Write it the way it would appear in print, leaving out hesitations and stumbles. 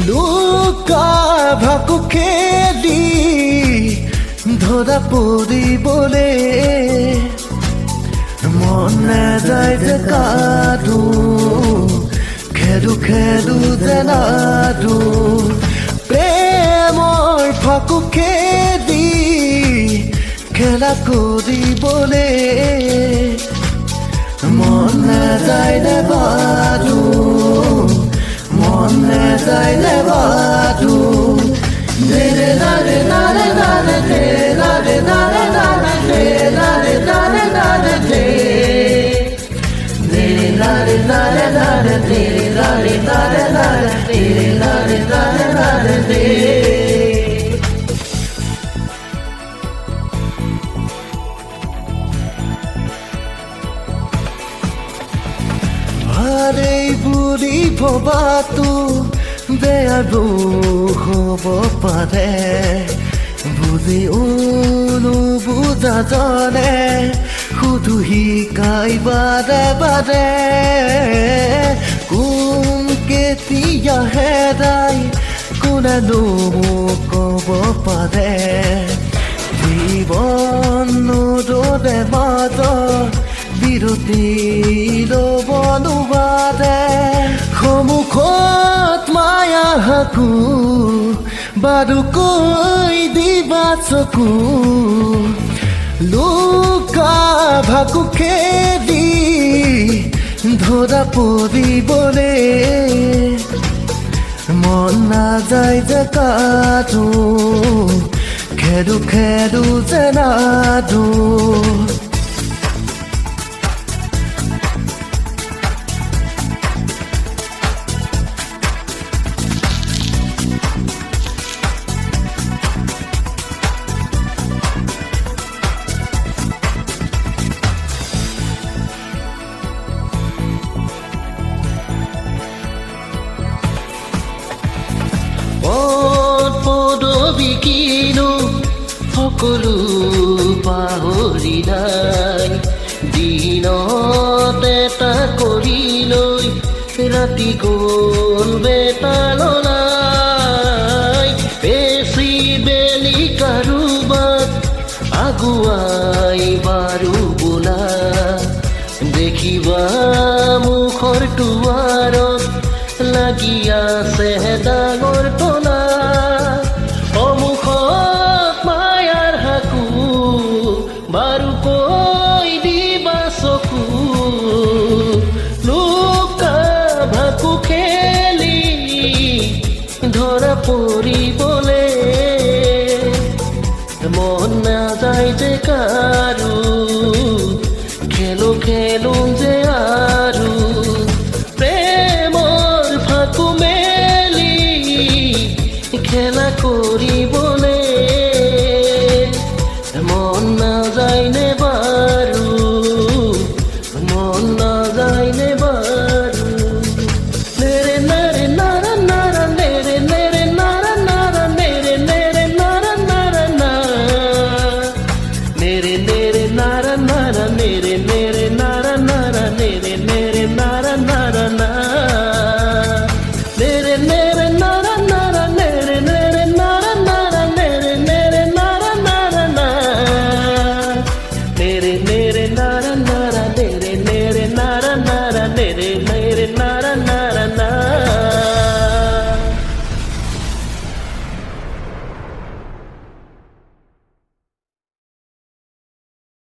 লুকা ভাকু খেলি ধৰা পৰিবলে মন নাযায় যে কাটো খেলো খেলো যেনাটো প্ৰেমৰ ভাকু খেলি খেলা কৰিবলে মন নাযায় নেবাটো মন নাযায় নেবাটো Dere dare dare dare dare dare dare dare dare dare dare Dere dare dare dare dare dare dare dare dare dare Hare buri phobatu বেয়াবো হ'ব পাৰে বুজি বুজা জনে শুধু শিকাই বাৰে বাৰে কোন কেতিয়া হেৰাই কোনেনো মোক ক'ব পাৰে জীৱন নদৰে মাজত বিৰতি ল'ব নোৱাৰে সন্মুখত মায়া হাকু বাৰু কৈ দিবা চকু লুকা ভাকু খেলি ধৰা পৰিবলে মন নাযায় যে কাটো খেলো খেলো যেনাটো বিকিনো সকলো পাহৰি নাই দিনত এটা কৰি লৈ ৰাতি গ'ল বেতালনাই বেছি বেলি কাৰোবাক আগুৱাই বাৰু বোলা দেখিবা মুখৰ দুৱাৰত লাগি আছে ডাঙৰ টনা অমুখত মায়াৰ হাকু বাৰু কৈ দিবা চকু লুকা ভাকু খেলি ধৰা পৰিবলে মন নাযায় যে কাৰো